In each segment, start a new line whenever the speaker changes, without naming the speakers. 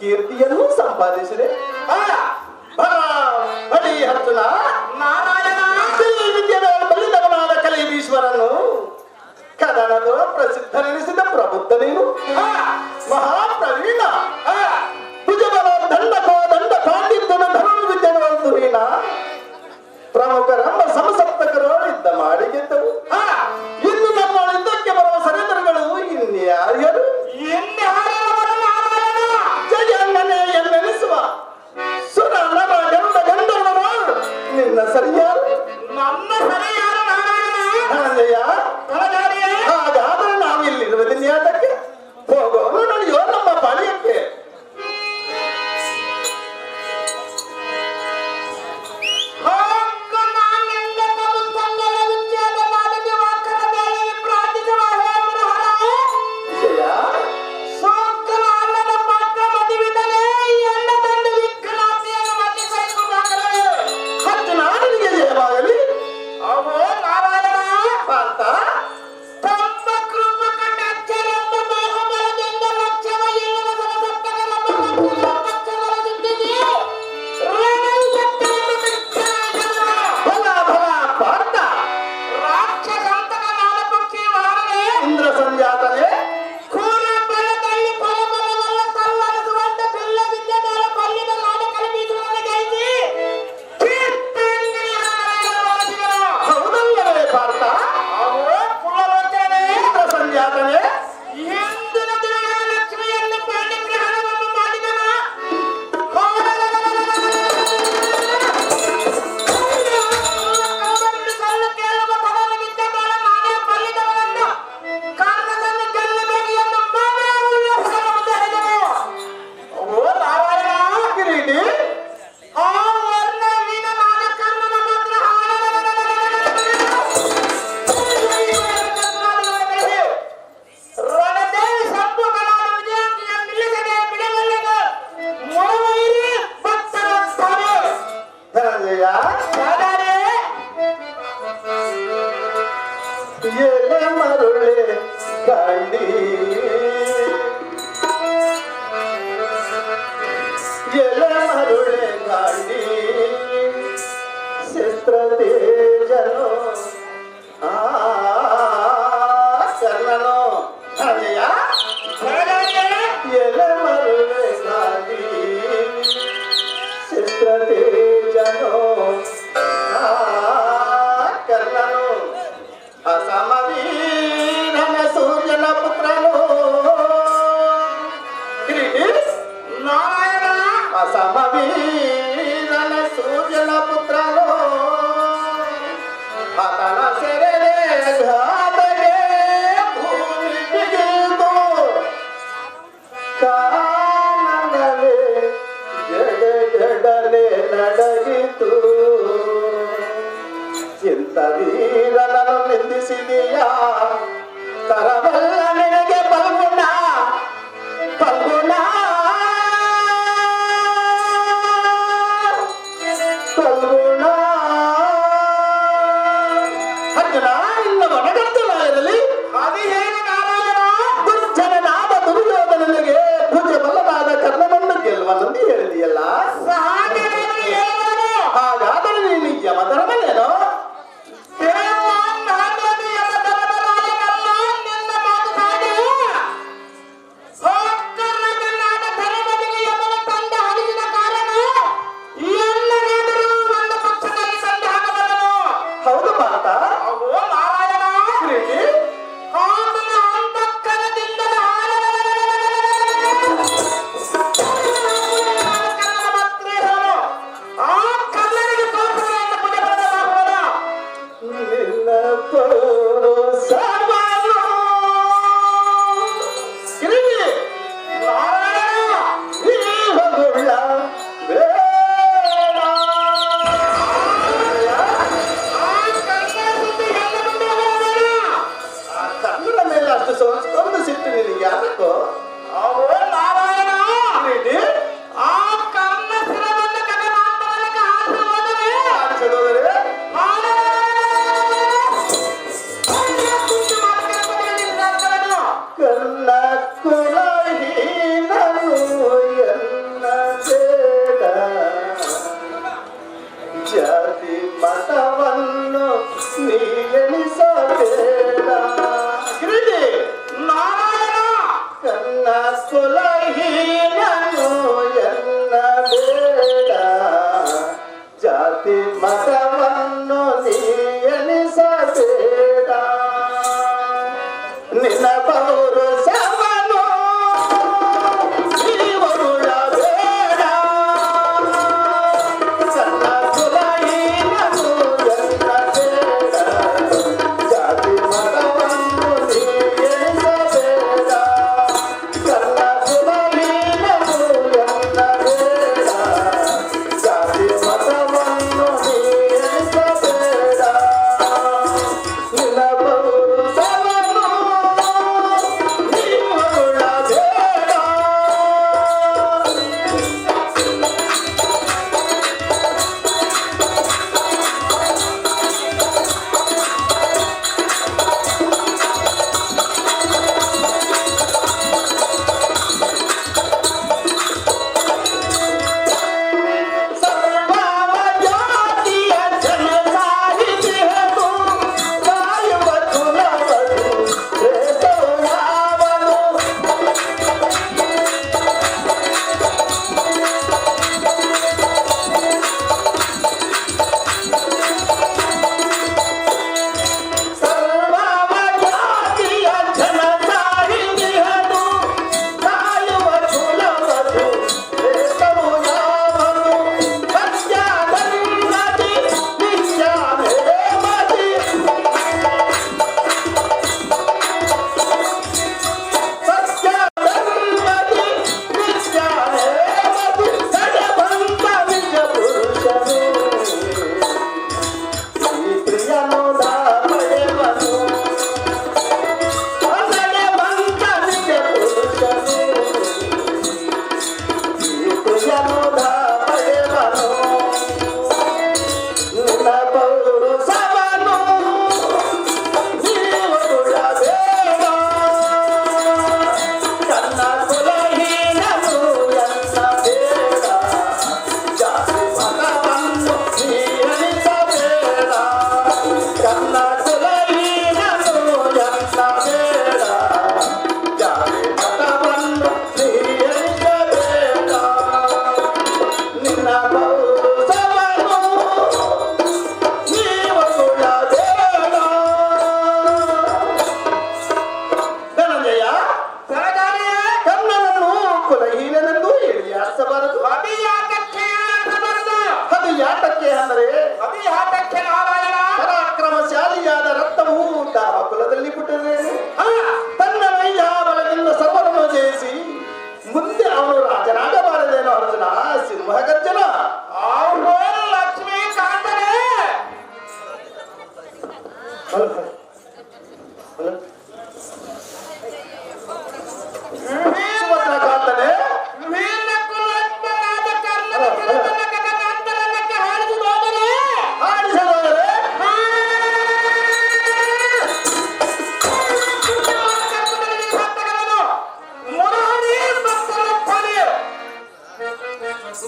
ಕೀರ್ತಿಯನ್ನು ಸಂಪಾದಿಸಿದೆ. ಬಡಿ ಅರ್ಜುನ,
ನಾರಾಯಣ
ವಿದ್ಯೆಗಳನ್ನು ಬಲ್ಲಿದವನಾದ ಕಲೀಶ್ವರನು ಕದನದ ಪ್ರಸಿದ್ಧನೆನಿಸಿದ ಪ್ರಬುದ್ಧ ನೀನು, ಮಹಾಪ್ರವೀಣ, ಭುಜಬಲ ದಂಡ ಪಾಂಡಿತ್ಯನ ಧನುರ್ವಿದ್ಯೆಗಳನ್ನು ಹೀನ ಪ್ರಮುಖರೆಂಬ ಸಮಸಪ್ತಕರು ಯುದ್ಧ ಮಾಡಿ ಗೆದ್ದವು. ಇನ್ನು ನಮ್ಮ ಯುದ್ಧಕ್ಕೆ ಬರುವ ಸರಿದರುಗಳು ಇನ್ಯಾರ್ಯರು? ಜಯಣ್ಣನೇ ಎನ್ನೆನಿಸುವ ಸುರ ನರ ಗಂಡ ಗಂಧರ್ವರು ನಿನ್ನ ಸರಿಯಾರು?
ನನ್ನ ಸರಿಯಾರು
ಧನಂಜಯ, ಹಾಗಾದರೆ ನಾವು ಇಲ್ಲಿರುವುದಿನ್ಯಾತಕ್ಕೆ? ಹೋಗೋನು ನಡೆಯೋ ನಮ್ಮ ಪಾಳ್ಯಕ್ಕೆ. ಎಂತ ವೀರನನ್ನು ನಿಂದಿಸಿದೆಯಾ ತರವಲ್ಲ ನಿನಗೆ ಫಲ್ಗುಣ ಫಲ್ಗುಣ ಫಲ್ಗುಣ. ಅರ್ಜುನ, ಇನ್ನು ಮನಗಂತಲ ಇರಲಿ.
ಅದು ಹೇಗೆ ನಾರಾಯಣ?
ದುರ್ಜನನಾದ ದುರ್ಯೋಧನನಿಗೆ ಭುಜಬಲನಾದ ಕರ್ಣನನ್ನು ಗೆಲ್ಲುವನೆಂದು ಹೇಳಿದೆಯಲ್ಲ. ಹಾಗಾದರೆ ನೀನು ಯಮಧರ್ಮನೇನೋ? ಹೌದು ಭಾರತ.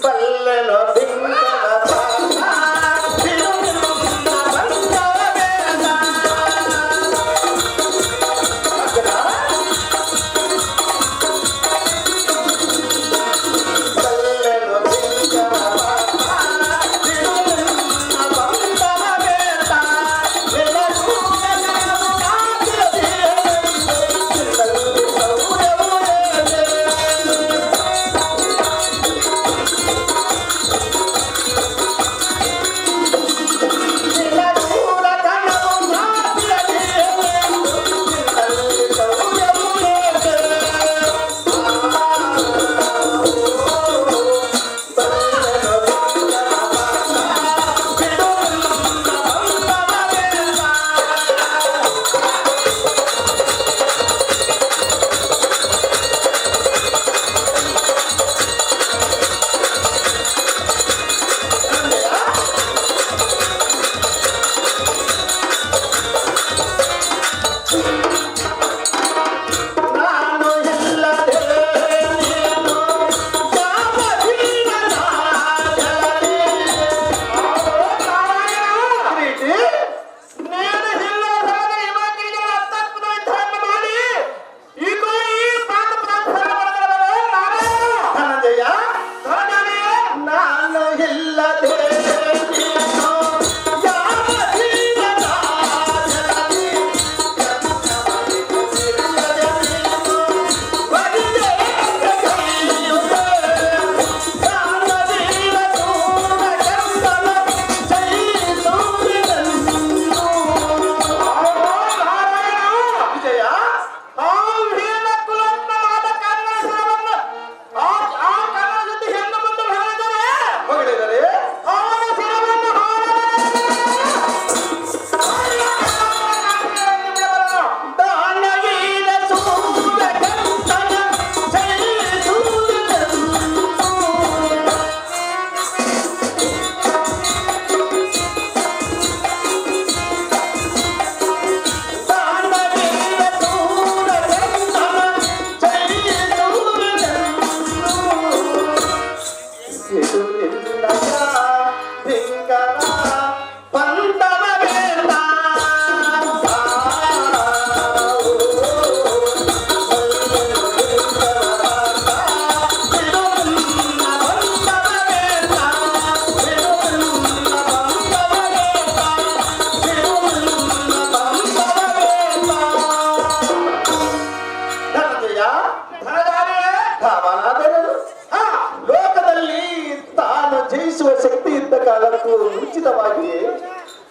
ಬಲ್ಲೆನೋ ಬಿಂಕದ ಪಾದ ಬಿಡುವಿಲ್ಲ ಬಂದವ ಬೇಡ. ಅಜ್ಜನ, ಬಲ್ಲೆನೋ ಬಿಂಕದ ಪಾದ ಬಿಡುವಿಲ್ಲ ಬಂದವ ಬೇಡ. ಎಲ್ಲರೂ ಎಲ್ಲರೂ ಕಾದಿರದಿರಲಿ, ಚಿನ್ನದಲ್ಲಿ ಸೌರವು ಏಳೆ. ಚಿನ್ನದೂರ ಕಣವು ಕಾದಿರದಿರಲಿ, ಚಿನ್ನದಲ್ಲಿ ಸೌರವು ಏಳೆ. ಬಲ್ಲೆನೋ ಬಿಂಕದ ಪಾದ ಬಿಡುವಿಲ್ಲ ಬಂದವ ಬೇಡ. ನಾನು ಇಲ್ಲದೆ ನೀನು ಯಾವ ಜೀವನದಲ್ಲಿ ಪ್ರೀತಿ
నేను హిల్లో సోదరి యువకుడిగా అత్యద్భుత యుద్ధాన్ని ಮಾಡಿ ಈಗೋ ಈ ಪಾಠ ಪ್ರಾರಂಭ ನಾರಾಯಣ
ಧನಂಜಯ
ಧನಂಜಯ
ನಾನು ಇಲ್ಲದೆ ನೀನು ಯಾವ ಜೀವನದಲ್ಲಿ ಇಲ್ಲದೆ ನೀನು ಬರಿದೆ ಕೈಯುವೆ. ಕಾಣದಿರ ದೂರ ಕಂಬಳ ಜಯಿಸುವುದೆಂದು.
ನಾರಾಯಣ
ವಿಜಯ
ಆ ವೀರ ಕುಲೋತ್ತಮವಾದ ಕನ್ನಡ ಸ್ವರವನ್ನು ಆ ಕನ್ನಡ ಜೊತೆ ಹೆಣ್ಣು ಮುಂದೆ ಹೇಳಿದರೆ
ಹೊಗಳಿದರೆ
ಅವನ ಶಿರವನ್ನು
ದಾನವೀರ ಸೂರ ಕಂಬಳ ಜಯಿಸುವುದೆಂದು. ದಾನವೀರ ಸೂರ ಕಂಬಳ ಜಯಿಸುವುದೆಂದು. ಇದು ನಿನ್ನಯ ಧಿಂಗರ ಪಂಥವ ಬೇಡ. ಲೋಕದಲ್ಲಿ ತಾನು ಜಯಿಸುವ ಶಕ್ತಿ ಇದ್ದ ಕಾಲಕ್ಕೂ ಮುಂಚಿತವಾಗಿಯೇ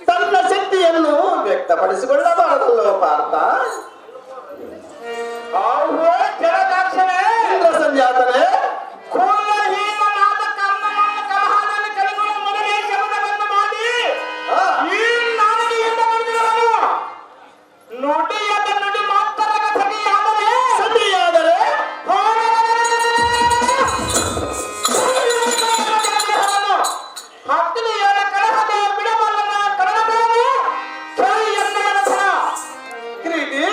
ತನ್ನ ಶಕ್ತಿಯನ್ನು ವ್ಯಕ್ತಪಡಿಸಿಕೊಳ್ಳಬಾರದಲ್ಲೋ ಪಾರ್ಥ.
ಜಲದಾಕ್ಷಣೆ
ಇಂದ್ರ ಸಂಜಾತನೆ
ಕುಲಹೀನನಾದ ಕರ್ಣನನ್ನು ಕಲಹದಲ್ಲಿ ಕಲಿಗಳು ಮೊದಲೇ ಶಮನವನ್ನು ಮಾಡಿ ಈ ನಾಡಿನಿಂದ ಬಂದಿರುವನು ನುಡಿಯದ ನುಡಿ ಮಾತ್ರರ ಸತಿಯಾದರೆ
ಸತಿಯಾದರೆ
ಹತ್ತಿರ ಕಲಹದ ಬಿಡಬಲ್ಲನ ಕನ್ನಡವನ್ನು ಕೇಳಿ ಎನ್ನ
ಕ್ರೀಡಿ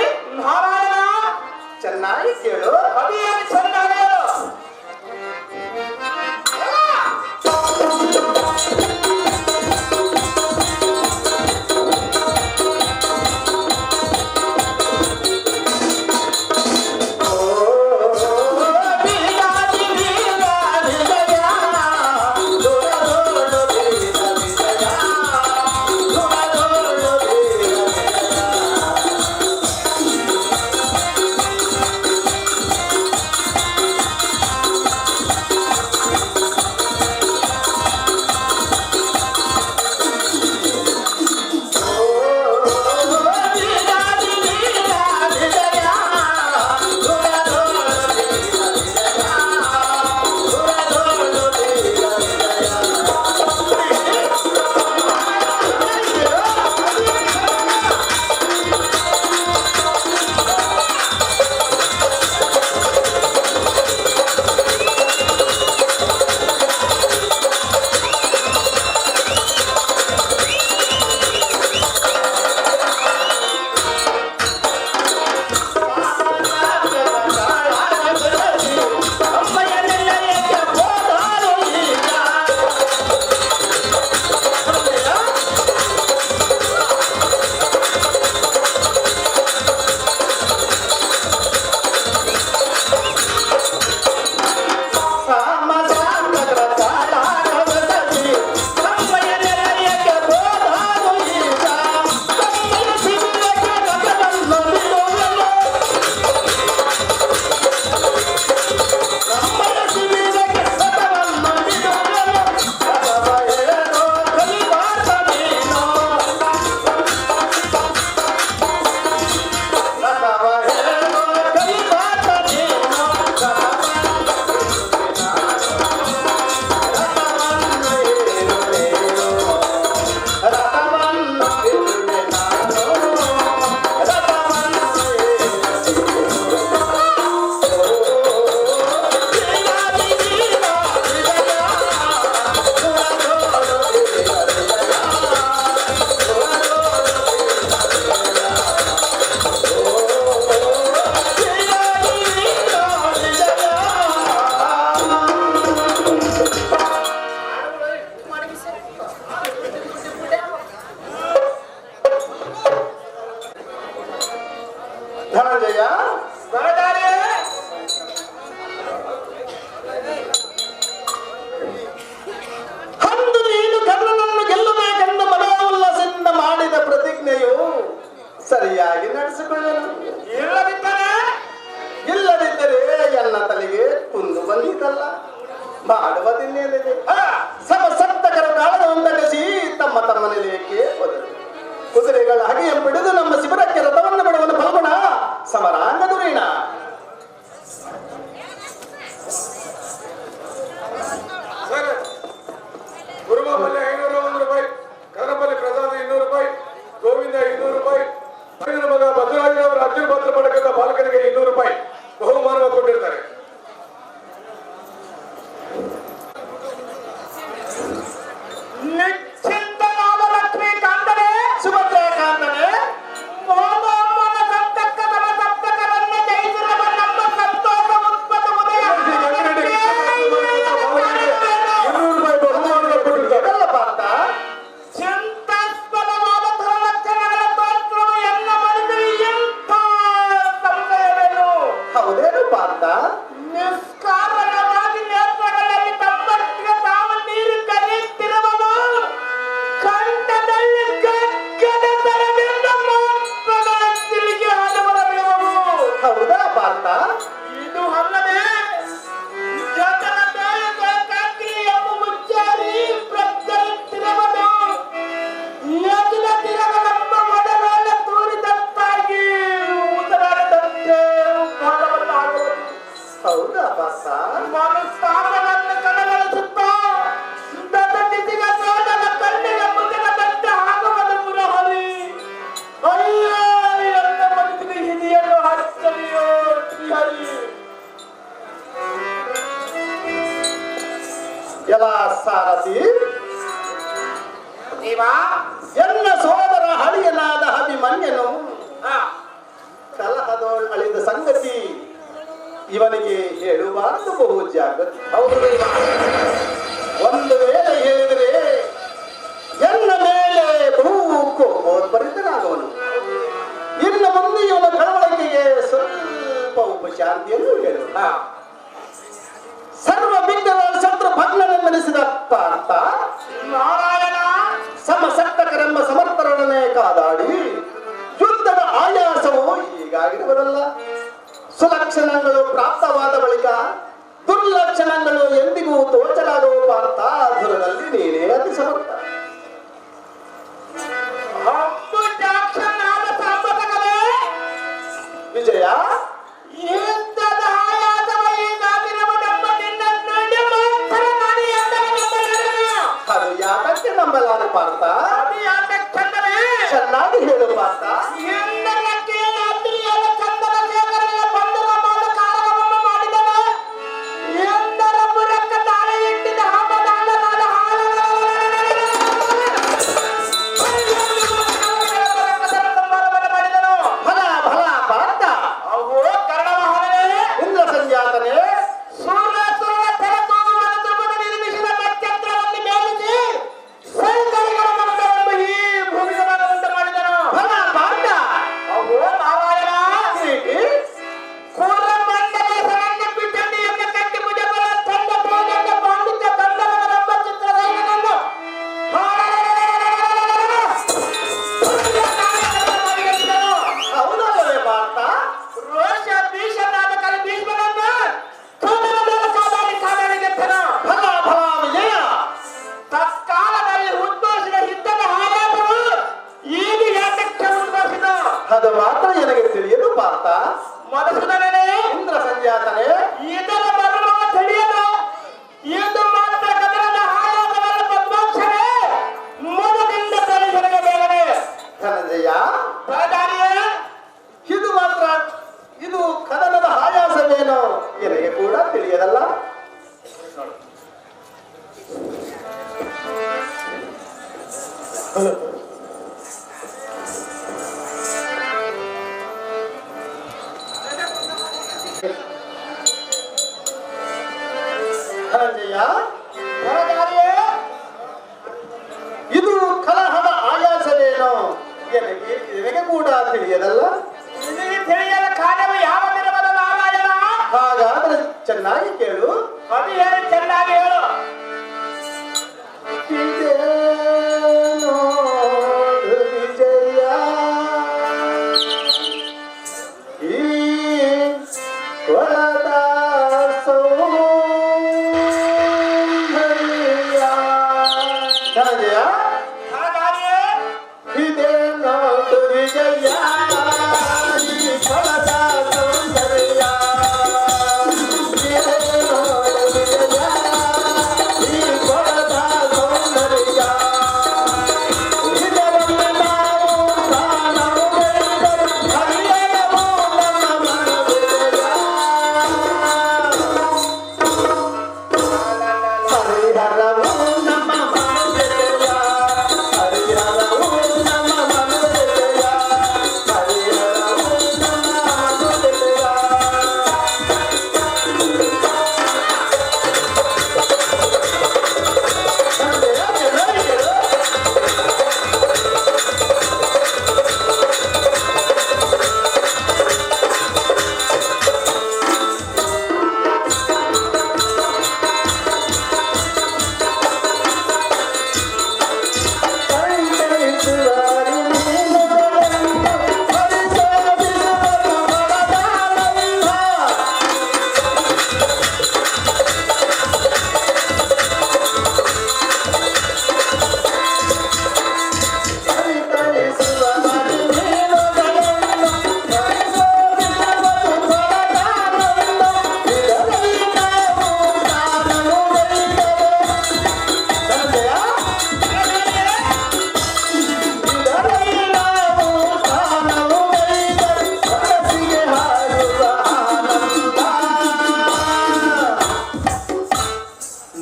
ಮಾಡುವುದಿಲ್ಲೇನಿದೆ ಸಮಸಪ್ತಕರ ಕಾಳಗವನ್ನು ಕಸಿ ತಮ್ಮ ತಮ್ಮನೇಕೆ ಹೋದರು. ಕುದುರೆಗಳ ಹಗೆಯ ಬಿಡಿದು ನಮ್ಮ ಶಿಬಿರಕ್ಕೆ ರಥವನ್ನು ಬಿಡುವನು ಫಲ್ಗುಣ ಸಮರಾಂಗ ದುರೀಣ.
ಗುರುಮಪಲ್ಲಿ 501 ರೂಪಾಯಿ, ಕನ್ನಪಲ್ಲಿ ಪ್ರಸಾದ 200 ರೂಪಾಯಿ, ಗೋವಿಂದ 200 ರೂಪಾಯಿ, ಮಗ ಭದ್ರಾಜಿನವರ ಅರ್ಜುನ ಪತ್ರ ಪಡಕದ ಬಾಲಕರಿಗೆ 200 ರೂಪಾಯಿ ಬಹುಮಾನ ಕೊಟ್ಟಿರ್ತಾರೆ.
ನಿಶ್ಚಿಂತನಾದ ಲಕ್ಷ್ಮೀ ಕಾಂತನೇ,
ಸುಭದ್ರಾ ಕಾಂತನೇ,
ಮೋದಮ್ಮನ ಸಂತಕ್ಕದ ಸಪ್ತಕರನ್ನ ಜಯಿಸಿರುವ ನಮ್ಮ ಸಂತೋಷ ಉತ್ಪತ್ತ ಉದಯ
200 ರೂಪಾಯಿ ಬಹುಮಾನ ಕೊಟ್ಟಿರ್ತಾರೆ.
ಎಲ್ಲ ಪಾರ್ಥ
ಚಿಂತಾಸ್ಪದವಾದ ದುರ್ಲಕ್ಷಣಗಳ ತೋರಿಸುವ ಎಲ್ಲ ಮನದಲ್ಲಿ ಎಂಥ ಸಂಶಯವೇನು?
ಹೌದೇನು ಪಾರ್ಥ?
ನಿಷ್ಕಾರಣವಾಗಿ ನೇತ್ರಗಳಲ್ಲಿ ತಮ್ಮಷ್ಟಿಗೆ ತಾವು ನೀರು ಕರೆಯುತ್ತಿರುವುದು ಕಂಠದಲ್ಲಿ ಗಗ್ಗದ ತರದಿಂದ ಮಾತ್ರಗಳ ತಿರುಗಿ ಹಾದುಬರಬೇಕು.
ಹೌದಾ ಪಾರ್ಥ?
ಇದು ಅಲ್ಲದೆ ಜಗನ ಮೇಲೆ ಕಾಂಕ್ರಿ ಎಂಬ ಮುಚ್ಚಾರಿ ಪ್ರಜ್ವಲಿಸುತ್ತಿರುವುದು ಯಜ್ಞ ತಿರಗ ನಮ್ಮ ಒಡವೆಲ್ಲ ತೂರಿದಂತಾಗಿ ಉಸಿರಾಡದಂತೆ ಭಾಗವನ್ನು ಆಗುವುದು.
ಹೌದಾ ಪಾರ್ಥ?
ಮನಸ್ತಾಪವನ್ನು ಕಣಗಳಿಸುತ್ತಾ ದತ್ತತಿಸಿಗ ತೋಟದ ಕಣ್ಣಿಗೆ ಮುಗಿದಂತೆ ಆಗುವುದು ಮುರಹರಿ. ಅಯ್ಯ ಎಲ್ಲ ಮನಸ್ಸಿಗೆ ಹಿರಿಯರು ಹಚ್ಚಲಿಯೋ ಶ್ರೀಹರಿ.
ಎಲ್ಲ ಸಾರಥಿ,
ದೇವಾ
ಎನ್ನ ಸೋದರ ಹಳಿಯನಾದ ಅಭಿಮನ್ಯನು ಕಲಹದೋಳ್ ಅಳಿದ ಸಂಗತಿ ಇವನಿಗೆ ಹೇಳುವಾರದು ಬಹು ಜಾಗೃತಿ. ಹೌದು ದೇವ. ಒಂದು ವೇಳೆ ಹೇಳಿದರೆ ಎನ್ನ ಮೇಲೆ ಬಹು ಕೋಪೋದ್ಭರಿತನಾಗುವನು. ಇನ್ನು ಮುಂದೆ ಇವನ ಕಳವಳಿಕೆಗೆ ಸ್ವಲ್ಪ ಉಪಶಾಂತಿಯನ್ನು ಹೇಳು. ಸರ್ವ ವಿಘ್ನಗಳ ಶತ್ರು ಭಗ್ನನೆಂದೆನಿಸಿದ ಪಾರ್ಥ
ನಾರಾಯಣ
ಸಮಸಕ್ತಕರೆಂಬ ಸಮರ್ಥರೊಡನೆ ಕಾದಾಡಿ ಯುದ್ಧದ ಆಯಾಸವು ಹೀಗಾಗಿರುವುದಲ್ಲ. ಸುಲಕ್ಷಣಗಳು ಪ್ರಾಪ್ತವಾದ ಬಳಿಕ ದುರ್ಲಕ್ಷಣಗಳು ಎಂದಿಗೂ ತೋಚಲಾಗುವ ಪಾರ್ಥ ಧುರದಲ್ಲಿ ನೀನೇ ಅತಿ ಸಮರ್ಥ.
ಅಂಬುಜಾಕ್ಷನಾದ ಸಾಂಬತಕವೇ
ವಿಜಯ,
ಯುದ್ಧದ ಆಯಾಸವ ಹೀಗಾಗಿರುವುದೆಂಬ ನಿನ್ನ ನುಡಿ ಮಾತ್ರ ನಾನು ಎಂದವನೆಂಬುದನ್ನು
ಅದು ಯಾತಕ್ಕೆ ನಂಬಲಾರೆ ಪಾರ್ಥ?
ಅದು ಯಾತಕ್ಕೆಂದರೆ
ಚೆನ್ನಾಗಿ ಹೇಳು ಪಾರ್ಥ.
ಎಂದರಕ್ಕೆ ರಾತ್ರಿಯಲ್ಲ ಚಂದನ ಶೇಖರನ ಬಂಧುವ ಮಾಡ ಕಾರಣವನ್ನು ಮಾಡಿದನು. ಎಂದರ ಬುರಕ್ಕ ತಾಳೆ ಇಟ್ಟಿದ ಹಬ್ಬದಾನ ನಾನು ಮಾಡಿದನು.
ಫಲ ಫಲ ಪಾರ್ಥ.
ಅವು ಕರ್ಣಮಹಾರನೇ
ಇಂದ್ರ ಸಂಜಾತನೇ,
ಸೂರ್ಯಾಸುರನ ತೆರತೂಗುವನ್ನು ತ್ರಿಪುಟ ನಿರ್ಮಿಸಿದ ನಕ್ಷತ್ರವನ್ನು ಮೇಲಿಸಿ ಸೈಕಳಿಗಳ ಮಂತ್ರವನ್ನು ಈ ಭೂಮಿಗೆ ಉಂಟು ಮಾಡಿದನು.
ಫಲ ಪಾರ್ಥ.
ಅವು ನಾರಾಯಣ
ಹೀಗೆ
ಕೂರಮಂಡಲ ಸರಣ್ಯ ಪಿಚಂಡಿಯನ್ನು ಕಟ್ಟಿ ಭುಜಬಲ ತಂಡ ತೋಜಂಡ ಪಾಂಡಿತ್ಯ ಕಂದರವರೆಂಬ ಚಿತ್ರದೈನನ್ನು
ಹೌದಲ್ಲವೇ ಪಾರ್ಥ?
ರೋಷ ಭೀಷಣಾದ ಕಲಿ ಭೀಷ್ಮನನ್ನು ಕೂದಲದಲ್ಲಿ ಕಾದಾಡಿಗೆತ್ತನು.
ಫಲ ಫಲ ವಿಜಯ.
ತತ್ಕಾಲದಲ್ಲಿ ಉದ್ಭವಿಸಿದ ಯುದ್ಧದ ಆಯಾಸವು ಈಗ ಯಾತಕ್ಕೆ ಉದ್ಭವಿಸಿತು?
ಅದು ಮಾತ್ರ ನನಗೆ ತಿಳಿಯದು ಪಾರ್ಥ.
ಮಧುಸೂದನನೇ,
ಇಂದ್ರ ಸಂಜಾತನೇ,
ಇದರ ಮರ್ಮ ತಿಳಿಯದು. ಇದು ಮಾತ್ರ ಗಗನದ ಆಯಾಸವನ್ನು ಪದ್ಮಾಕ್ಷರೇ ಮನದಿಂದ ತಿಳಿಸಲಿಗೆ ಬೇಗನೆ.
ಧನಂಜಯ,
ಬಲಧಾರಿಯೇ,
ಇದು ಮಾತ್ರ ಇದು ಕದನದ ಆಯಾಸವೇನೋ ನನಗೆ ಕೂಡ ತಿಳಿಯದಲ್ಲ. ಧನಂಜಯ,
ಬಲಧಾರಿಯೇ,
ಇದು ಕಲಹದ ಆಯಾಸವೇನೋ ನನಗೆ ಕೂಡ ತಿಳಿಯದಲ್ಲ.
ನಿನಗೆ ತಿಳಿಯದ ಕಾರ್ಯವು ಯಾವ ದಿನವದ ನಾರಾಯಣ?
ಹಾಗಾದ್ರೆ ಚೆನ್ನಾಗಿ ಕೇಳು.
ಅದು ಹೇಳಿ ಚೆನ್ನಾಗಿ ಹೇಳು.
ಇದೇನೋ ವಿಜಯ, ಈ ಕೊಳದಾಸವು ಧನಂಜಯ
ಧನಧಾರಿಯೇ
ಇದೇ ನೋಡು ವಿಜಯ ಈ ಫಲದ ಸೌಂದರ್ಯ ಇದೇ ನೋಡು ವಿಜಯ ಈ ಫಲದ ಸೌಂದರ್ಯ ಇದರಲ್ಲಿ ನಾವು ಪ್ರಾಣವು ಬೆಳೆದರು ಹರಿಯರವು ನಮ್ಮ ಮನವಿದೆಯ ಹರಿಹರವು ನಮ್ಮ ಮನವಿದೆಯ ಹರಿಹರವು ನಮ್ಮ ಮನವಿದೆಯ ಹರಿಹರವು ನಮ್ಮ ಮನವಿದೆಯ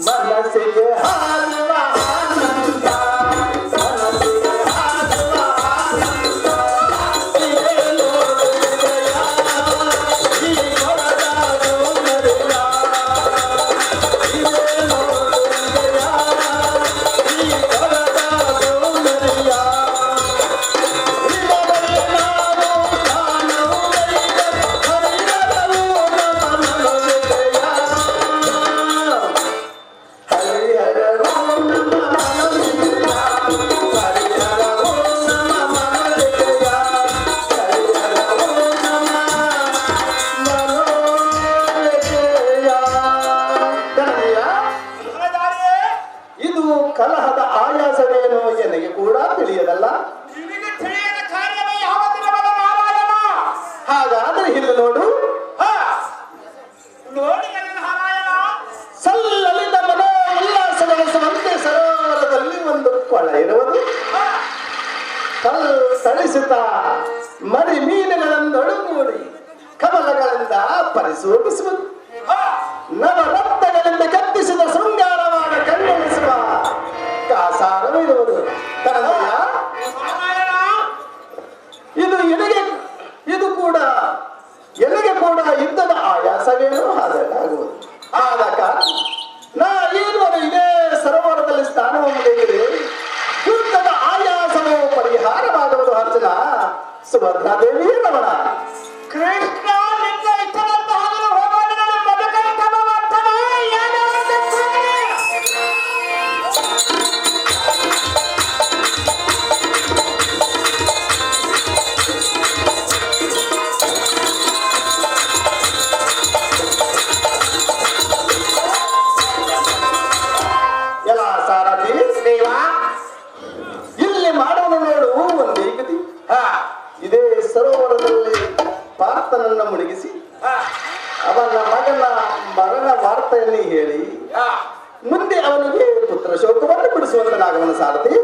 ಮನಸ್ಸಿಗೆ ಹಾರುವ ಆನಂದ ಮನಸ್ಸಿಗೆ ಹಾರುವ ಆನಂದ ಇದೇ ನೋಡು ವಿಜಯ ಈ ಫಲದ ಸೌಂದರ್ಯ ಇದೇ ನೋಡು ವಿಜಯ ಈ ಫಲದ ಸೌಂದರ್ಯ ಇದರಲ್ಲಿ ನಾವು ಪ್ರಾಣವು ಬೆಳೆದರು ಹರಿಹರವು ನಮ್ಮ ಮನವಿದೆಯ ಹರಿಹರವು ನಮ್ಮ ಮನವಿದೆಯ ಹರಿಹರವು ನಮ್ಮ ಮನವಿದೆಯ ಹರಿಹರವು ನಮ್ಮ ಮನೋವ್ಯಥೆಯ. ಧನಂಜಯ,
ಧನಧಾರಿಯೇ
ಇದು ಕಲಹದ ಆಯಾಸವೇನೋ ನನಗೆ ಕೂಡ ತಿಳಿಯದಲ್ಲ.
ನಿನಗೆ ತಿಳಿಯದ ಕಾರ್ಯವೇ ಯಾವ ದಿನವಲ್ಲ ನಾರಾಯಣ
ಹಾಗಾದರೆ ಇಲ್ಲಿ ನೋಡು,
ಹಾ ನೋಡಿ ನನ್ನ ನಾರಾಯಣ
ಸಲ್ಲಲಿದ ಮನೋ ಉಲ್ಲಾಸಗೊಳಿಸುವಂತೆ ಸರೋವರದಲ್ಲಿ ಒಂದು ಕೊಳ ಇರುವುದು.
ಹಾ
ತಳಿಸುತ್ತ ಮರಿ ಮೀನುಗಳನ್ನೊಳಗೂಡಿ ಕಮಲಗಳಿಂದ ಪರಿಶೋಭಿಸುವುದು.
ಹಾ
ನವರತ್ನಗಳಿಂದ ಕತ್ತಿಸಿದ ಶೃಂಗಾರವಾದ ಕಣ್ಣಳಿಸುವ ಕಾಸಾರವಿರುವುದು. ಧನಂಜಯ,
ನಾರಾಯಣ
ಇದು ಕೂಡ ಎಲ್ಲಿಗೆ ಕೂಡ ಯುದ್ಧದ ಆಯಾಸವೇನೋ ಹಾಗಾಗುವುದು. ಆದ ಕಾರಣ ನಾ ಏನು ಇದೇ ಸರೋವರದಲ್ಲಿ ಸ್ಥಾನವನ್ನು ತೆಗೆದು ಯುದ್ಧದ ಆಯಾಸವು ಪರಿಹಾರವಾಗುವುದು. ಅರ್ಜುನ, ಸುಭದ್ರಾದೇವಿಯೇ ರಮಣ.
ಕೃಷ್ಣ ನಿನ್ನ ಇಷ್ಟದಂತ ಹಗಲು ಹೋಗೋದಿನಲ್ಲಿ ಮಧುಕೈಟವ ವರ್ತನೆ ಏನೋ ಅಂದುಕೊಳ್ಳಿ.
ಎಲ್ಲ ಸಾರಥಿ
ದೇವ
ಇಲ್ಲಿ ಮಾಡುವನು ನೋಡು ಒಂದೇ ಗತಿ.
ಹಾ
ಇದೇ ಸರೋವರದಲ್ಲಿ ಪಾರ್ಥನನ್ನ ಮುಳುಗಿಸಿ
ಹಾ
ಅವನ ಮಗನ ಮರಣ ವಾರ್ತೆಯನ್ನು ಹೇಳಿ
ಹಾ
ಮುಂದೆ ಅವನಿಗೆ ಪುತ್ರ ಶೋಕವನ್ನು ಬಿಡಿಸುವಂತನಾಗವನು ಸಾರಥಿ.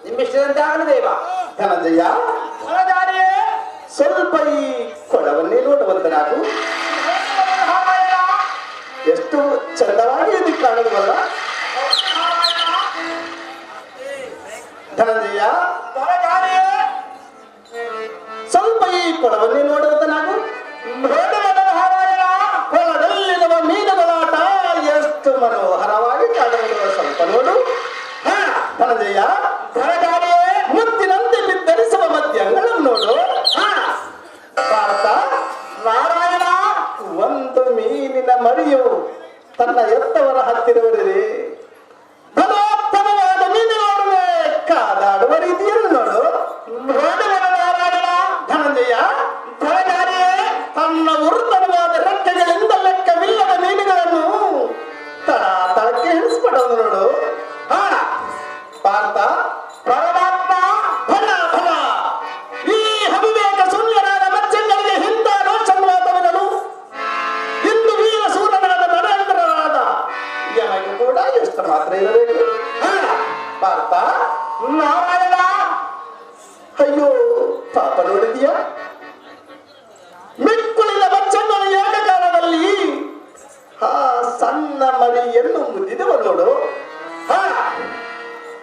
ನಿಮ್ಮಿಷ್ಟದಂತೆ ಆಗಲಿ ದೇವ.
ಧನಂಜಯ,
ಧನಧಾರಿಯೇ
ಸ್ವಲ್ಪ ಈ ಕೊಳವನ್ನೇ ನೋಡುವಂತನಾಗು.
ನಾರಾಯಣ
ಎಷ್ಟು ಚಂದವಾಗಿ ಇದು ಕಾಣುವಲ್ಲ. ಧನಂಜಯ,
ಧನಧಾರಿಯೇ
ಸ್ವಲ್ಪ ಈ ಕೊಳವನ್ನೇ ನೋಡುವಂತನಾಗು.
ನಾರಾಯಣ
ಕೊಳದಲ್ಲಿರುವ ಮೀನುಗಳಾಟ ಎಷ್ಟು ಮನೋಹರವಾಗಿ ಕಾಣುವುದು. ಸ್ವಲ್ಪ ನೋಡು. ಧನಂಜಯ,
ಧನಧಾರಿಯೇ
ಮುತ್ತಿನಂತೆ ಬಿತ್ತರಿಸುವ ಮದ್ಯಗಳನ್ನು ನೋಡು. ಪಾರ್ಥ,
ನಾರಾಯಣ
ಒಂದು ಮೀನಿನ ಮರಿಯು ತನ್ನ ಎತ್ತವರ ಹತ್ತಿರವಿದೆ. ಫಲೋತ್ತಮವಾದ ಮೀನುಗಳೊಡನೆ ಕಾದಾಡುವ ರೀತಿಯನ್ನು ನೋಡು.
ನಾರಾಯಣ
ಧನಂಜಯ,
ಧನಧಾರಿಯೇ
ತನ್ನ ಉರುತನವಾದ ರೆಕ್ಕೆಗಳಿಂದ ಲೆಕ್ಕವಿಲ್ಲದ ಮೀನುಗಳನ್ನು ತಳಕ್ಕೆ ಇಳಿಸ್ಬಿಡೋದು ನೋಡು. ಪಾರ್ಥ, ಎಷ್ಟು ಮಾತ್ರ ಇರಬೇಕು? ಪಾರ್ಥ,
ನಾರಾಯಣ,
ಅಯ್ಯೋ ಪಾಪ ನೋಡಿದೀಯಾ? ಮಿಕ್ಕುಳಿದ ಬಚ್ಚಗಳ ಏಕಕಾಲದಲ್ಲಿ ಆ ಸಣ್ಣ ಮರಿಯನ್ನು ಮುದ್ದಿದವ ನೋಡು.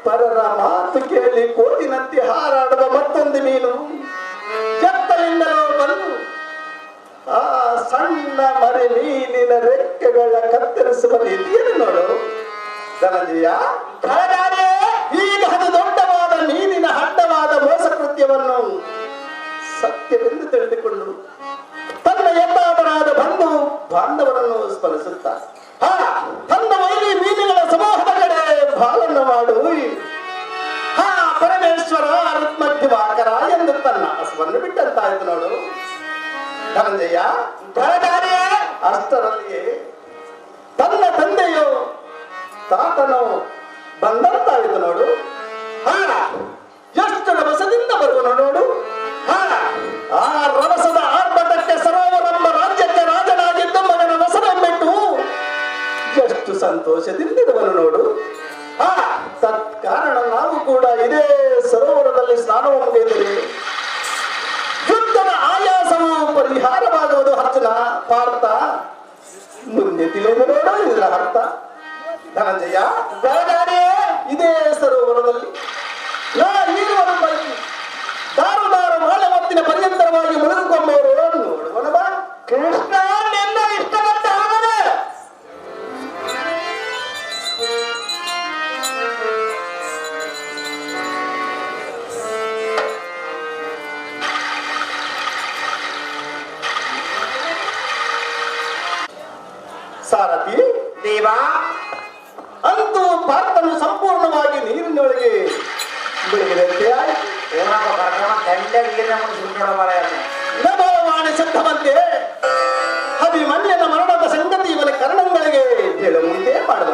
ಪರರ ಮಾತು ಕೇಳಿ ಕೋಟಿನಂತೆ ಹಾರಾಡುವ ಮತ್ತೊಂದು ಮೀನು ಎತ್ತಲಿಂದಲೂ ಬಂದು ಆ ಸಣ್ಣ ಮರಿ ಮೀನಿನ ರೆಕ್ಕೆಗಳ ಕತ್ತರಿಸುವ ರೀತಿಯನ್ನು ನೋಡು. ಧನಂಜಯ, ಈಗ ಅದು ದೊಡ್ಡವಾದ ಮೀನಿನ ಹಡ್ಡವಾದ ಮೋಸ ಕೃತ್ಯವನ್ನು ಸತ್ಯವೆಂದು ತಿಳಿದುಕೊಂಡು ತನ್ನ ಯಥಾಪರಾಧ ಬಂಧು ಬಾಂಧವರನ್ನು ಸ್ಮರಿಸುತ್ತಾ ತನ್ನ ವೈರಿ ಮೀನುಗಳ ಸಮೂಹದ ಕಡೆ ಬಾಲನ್ನು ಮಾಡು. ಪರಮೇಶ್ವರ ಋತ್ಮಧ್ಯುವಾಕರ ಎಂದು ತನ್ನ ಹಸುವನ್ನು ಬಿಟ್ಟಂತಾಯ್ತು ನೋಡು. ಧನಂಜಯ, ಅಷ್ಟರಲ್ಲಿಯೇ ತನ್ನ ತಂದೆಯೋ ತಾತನೋ ಬಂದಂತಾಯಿತು ನೋಡು. ಎಷ್ಟು ರಭಸದಿಂದ ಬರುವನು ನೋಡು. ಆ ರಭಸದ ಆರ್ಭಟಕ್ಕೆ ಸರೋವರಮ್ಮ ರಾಜ್ಯಕ್ಕೆ ರಾಜನಾಗಿದ್ದು ಮಗನ ರಸನನ್ನಿಟ್ಟು ಎಷ್ಟು ಸಂತೋಷದಿಂದಿರುವನು ನೋಡು. ತತ್ಕಾರಣ ನಾವು ಕೂಡ ಇದೇ ಸರೋವರದಲ್ಲಿ ಸ್ನಾನವನ್ನು ಗೈದರೆ ಯುದ್ಧದ ಆಯಾಸವು ಪರಿಹಾರವಾಗುವುದು. ಅರ್ಜುನ, ಪಾರ್ಥ, ಮುಂದೆ ತಿಳಿದು ನೋಡು ಇದರ ಅರ್ಥ. ಧನಂಜಯ, ಇದೇ ಸರೋವರದಲ್ಲಿ ನಾ ಈರುವರು ಪೈಕಿ ದಾರು ದಾರು ಮಾಳೆ ಮತ್ತಿನ ಪರ್ಯಂತರವಾಗಿ ಮುಳುಗಿಕೊಂಡವರು ನೋಡುವನ ಬಾ. ಕೃಷ್ಣ ನಿನ್ನ ಇಷ್ಟಪಟ್ಟ ಆಗದೆ ಸಾರಥಿ
ದೇವ,
ಅಂತೂ ಪಾರ್ಥನು ಸಂಪೂರ್ಣವಾಗಿ ನೀರಿನೊಳಗೆ ಬೆಳಗಿದಂತೆ ಆಯಿತು. ನಭವಾಣಿ ಸಿದ್ಧವಂತೆ ಅಭಿಮನ್ಯನ ಮರಣದ ಸಂಗತಿ ಇವನ ಕರ್ಣಗಳಿಗೆ ಹೇಳುವಂತೆ ಮಾಡುವ.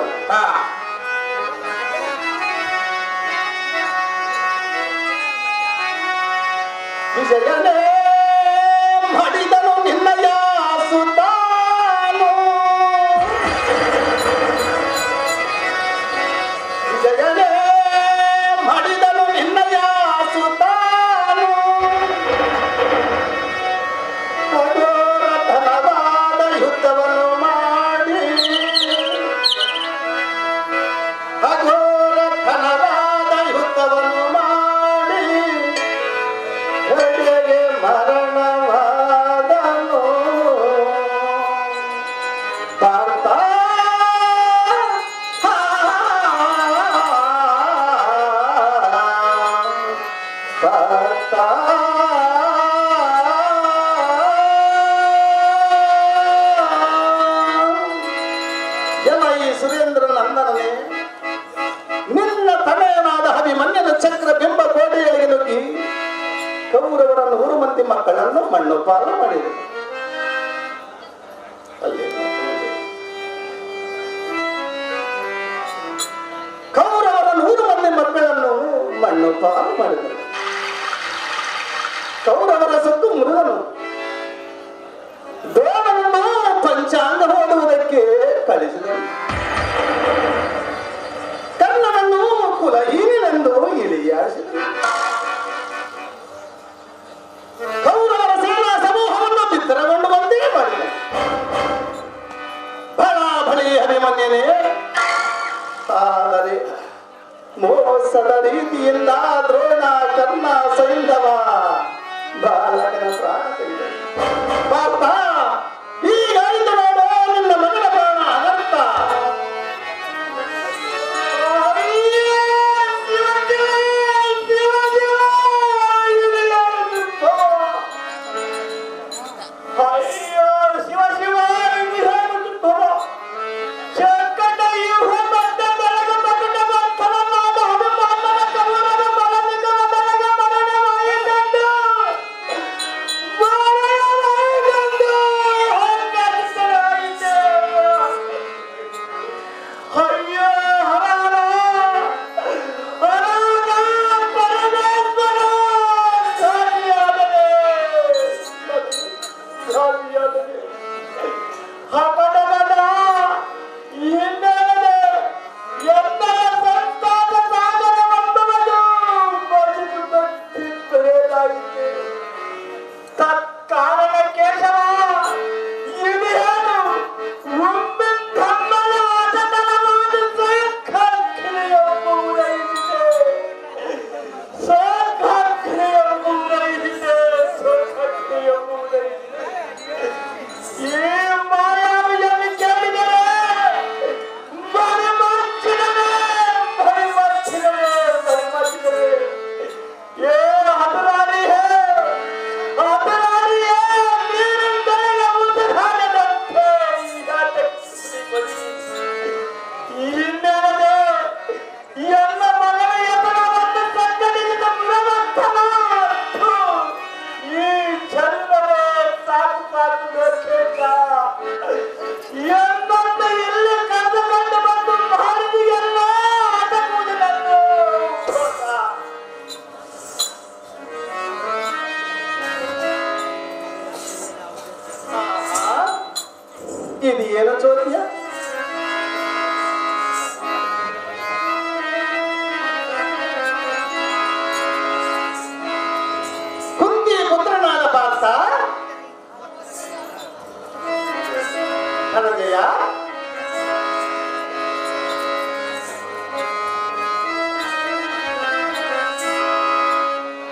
ವಿಜಯನೇ ಮಾಡಿದನು ನಿನ್ನಯ ಸುತಾನು, ವಿಜಯನೇ ಮಾಡಿದನು ನಿನ್ನಯ ಸುತಾನು, ಅಘೋರತನವಾದ ಯುದ್ಧವನ್ನು ಮಾಡಿ, ಅಘೋರತನವಾದ ಯುದ್ಧವನ್ನು ಮಾಡಿ ಗಡಿಗೆ ಮರಣವಾದನು. ಪಾರ್ಥ, ಪಾರ್ಥ, ಈ ಸುರೇಂದ್ರ ನಂದನನೇ, ನಿನ್ನ ತನೆಯನಾದ ಅಭಿಮನ್ಯನ ಚಕ್ರ ಬಿಂಬ ಕೋಟೆಯೊಳಗೆ ನುಗ್ಗಿ ಕೌರವರ 100 ಮಂದಿ ಮಕ್ಕಳನ್ನು ಮಣ್ಣು ಪಾಲು ಮಾಡಿದೆ. ಕೌರವರ 100 ಮಂದಿ ಮಕ್ಕಳನ್ನು ಮಣ್ಣು ಪಾಲು ಮಾಡಿದರು. ಕೌರವರ ಸುತ್ತು ಮೃಗನು ದ್ರೋಣನನ್ನು ಪಂಚಾಂಗ ಓದುವುದಕ್ಕೆ ಕಳಿಸಿದನು. ಕರ್ಣನನ್ನು ಕುಲಹೀನೆಂದು ಇಳಿಯಾಡಿಸಿದನು. ಕೌರವರ ಸೇನಾ ಸಮೂಹವನ್ನು ಬಿತ್ತರಗೊಳ್ಳುವಂತೆ ಮಾಡಿದನು. ಬಳಿ ಅಭಿಮನ್ಯನೇ, ಆದರೆ ಮೋಸದ ರೀತಿಯಿಂದ ದ್ರೋಣ ಕರ್ಣ ಸೈಂಧವ ಬಾಲಕನ ಪ್ರಾಣ ತೆಗೆದರು. ಪಾರ್ಥ, ಹೀಗಾಯಿತು ನೋಡು ನಿನ್ನ ಮಗನ ಪ್ರಾಣ ಅನರ್ಥ.
ಅಯ್ಯೋ ಶಿವ ಶಿವ, ಶಂಕಟ ಯುಹ ಬಂದ ಬೆಳಗ ಮಗನ ಮಕ್ಕಳ ಮಾಡ ಹನುಮಾನನ ಕವನದ ಬಲನಿಗಮ ಬೆಳಗ ಮರಣವಾಯಿತಂದು, ಮರಣವಾಯಿತಂದು.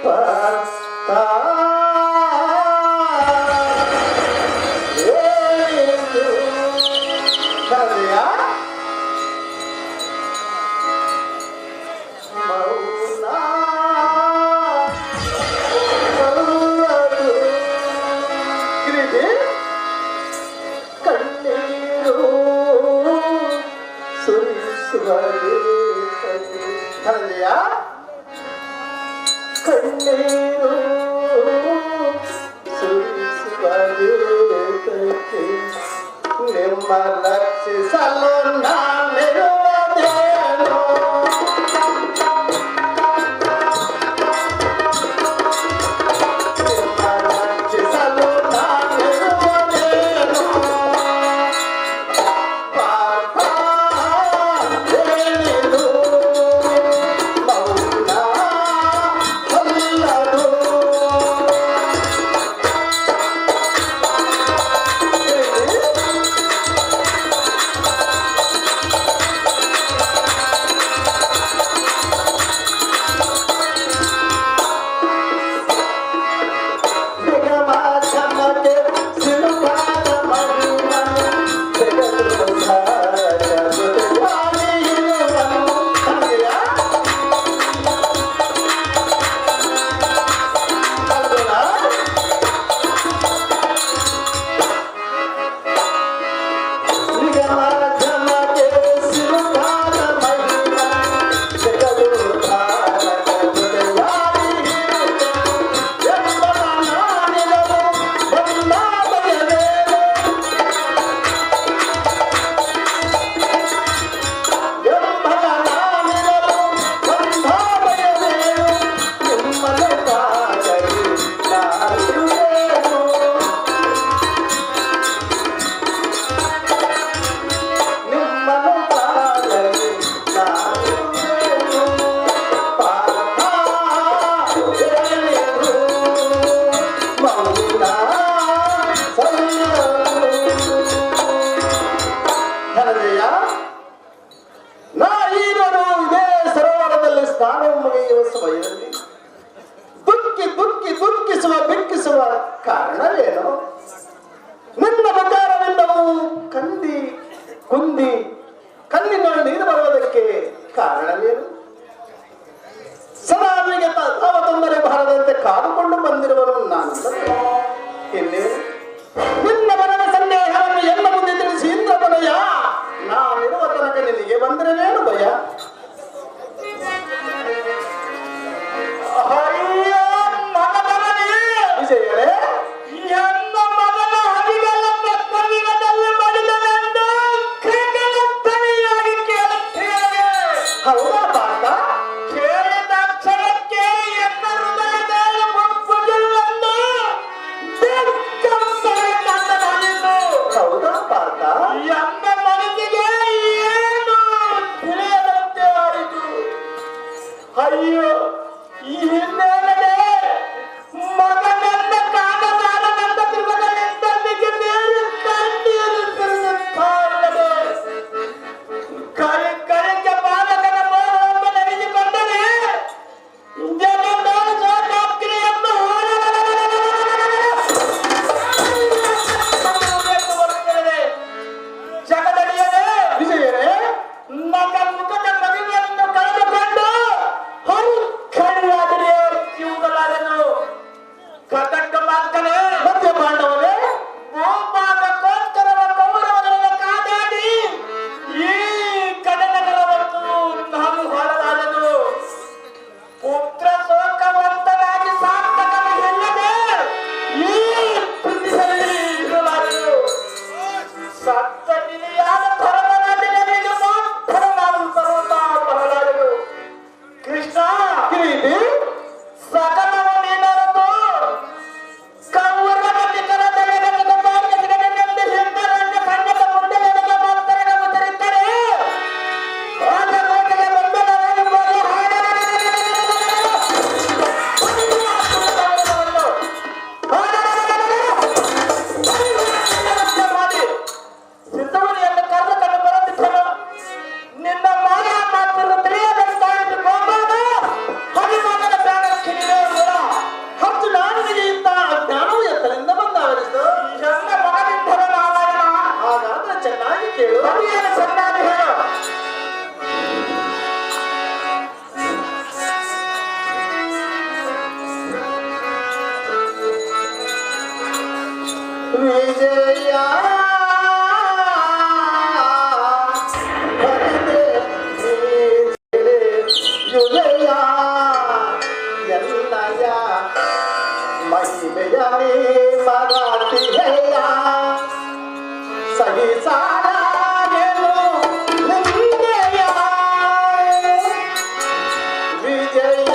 ಪಾರ್ಥ ಏನು ಹೃದಯ ಮೌನ ಕಲ್ಲದು ಗಿರಿಜಿ ಕಣ್ಣೀರು ಸುರಿಸುವರೆ ಹೃದಯ ಕಣ್ಣೀರು ಸುರಿಸುವರೆ ನಿಮ್ಮ ರಕ್ಷಿಸಲು ನಾನಿರುವುದೇನೋ ನಿಮ್ಮ ರಕ್ಷಿಸಲು ನಾನಿರುವುದೇನೋ ಪಾಪ ಏನಿದು ಮೌನ ಅಲ್ಲದು ನಿಗಮಕ್ಕೆ ಸಿಲುಕಾದ ಮಣ್ಣ ಧನಂಜಯ, ನಾ ಈಗಲೂ ಇದೇ ಸರೋವರದಲ್ಲಿ ಸ್ನಾನ ಮುಗಿಯುವ ಸಮಯದಲ್ಲಿ ದುಃಖಿಸುವ ಬೆಕ್ಕಿಸುವ ಕಾರಣವೇನು? ನಿನ್ನ ಬಕಾರವೆಲ್ಲವೂ ಕುಂದಿ ಕಣ್ಣಿನಲ್ಲಿ ನೀರು ಬರುವುದಕ್ಕೆ ಕಾರಣವೇನು? ಸದಾ ಅವನಿಗೆ ತಾವ ತೊಂದರೆ ಬಾರದಂತೆ ಕಾದುಕೊಂಡು ಬಂದಿರುವನು ನಾನು. ಇಲ್ಲಿ ನಿನ್ನ ಮನದ ಸಂದೇಹವನ್ನು ಎಲ್ಲ ಮುಂದೆ ತಿಳಿಸಿ ಇಂದ್ರಪನಯ ನಾನಿರುವ ತನಕ ನಿನಗೆ ಬಂದಿರಲೇನು ಭಯ?
ಅಯ್ಯೋ ಮಗನೇ,
ವಿಜಯರೇ,
ನನ್ನ ಮಗನ ಹರಿಗಳ ಪತ್ರಿಕದಲ್ಲಿ ಮಾಡಿದನೆಂದು ಕೃತಜ್ಞತೆಯಾಗಿ ಕೇಳುತ್ತೇನೆ.
ವಿಜಯ ಯುಜಯ ಎಲ್ಲಯ ಮಹಿಮೆಯ ಮರಾಠಿಯ ಸಹಿ ಸಾರಾಗೆನು ನಿಂದೆಯ ವಿಜಯ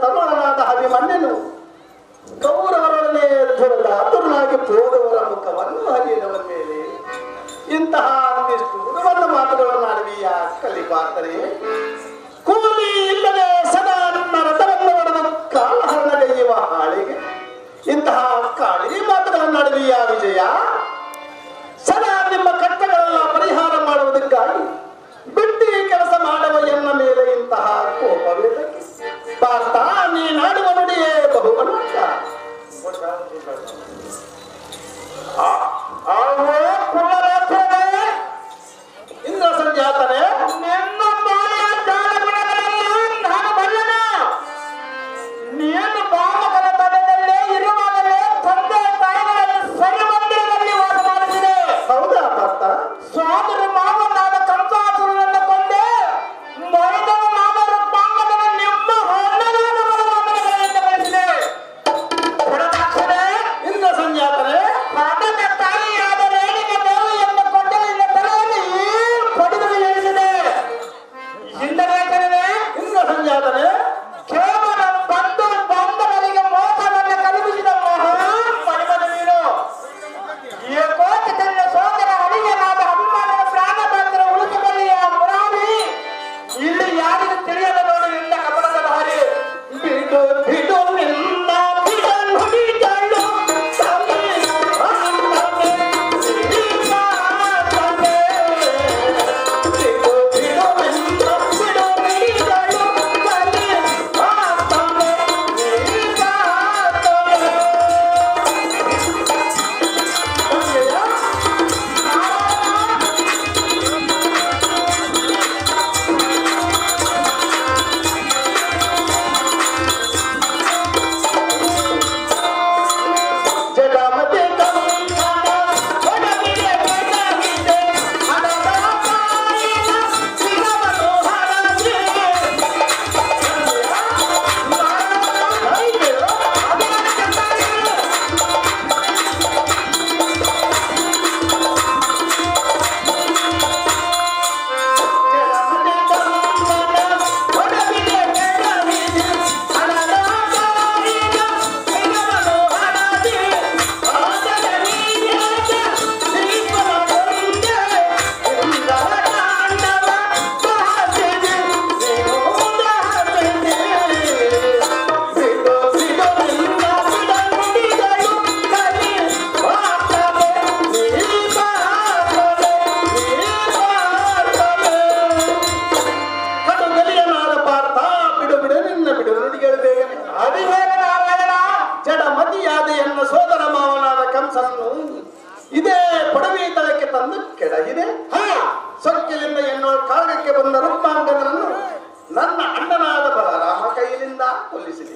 ತರುಣನಾದ ಅಭಿಮನ್ಯನು ಕೌರವರನ್ನೇ ಧುರದ ಅತುರನಾಗಿ ಹೋದವರ ಮುಖವನ್ನು ಹರಿಯದವರ ಮೇಲೆ ಇಂತಹ ಒಂದಿಷ್ಟು ಗುಣವನ್ನ ಮಾತುಗಳನ್ನು ಆಡುವಿಯ ಕಲಿಪಾತರೆ ಕೂಲಿ ಇಲ್ಲದೆ ಸದಾ ನನ್ನ ರಥವನ್ನು ಹೊಡೆದು ಕಾಲಹರಣಗೈಯುವ ಹಾಳಿಗೆ ಇಂತಹ ಕಾಳಿ ಮಾತುಗಳನ್ನು ಆಡುವಿಯ ವಿಜಯ ಸದಾ ನಿಮ್ಮ ಕಷ್ಟಗಳೆಲ್ಲ ಪರಿಹಾರ ಮಾಡುವುದಕ್ಕಾಗಿ ಬಿಟ್ಟಿ ಕೆಲಸ ಮಾಡುವ ಎನ್ನ ಮೇಲೆ ಇಂತಹ ಕೋಪವೇದಕ್ಕೆ ಪಾರ್ಥ ನೀನಾಡುವ ನುಡಿಯೇ ಬಹುಮನಾಟ ಇಂದ್ರ ಸಂಜಾತನೆ
ನಿನ್ನ ಮಾಯ ಜಾಲಗುಣಗಳನ್ನು ನಾನು ಬಲ್ಲನೆ
ಹಂಸನನ್ನು ಇದೇ ಪಡವಿ ತಳಕ್ಕೆ ತಂದು ಕೆಡಹಿದೆ. ಸೊಕ್ಕಿಲಿಂದ ಎನ್ನುವ ಕಾರಣಕ್ಕೆ ಬಂದ ರೂಪಾಂಗನನ್ನು ನನ್ನ ಅಣ್ಣನಾದ ಬಲರಾಮ ಕೈಯಿಂದ ಕೊಲ್ಲಿಸಿದೆ.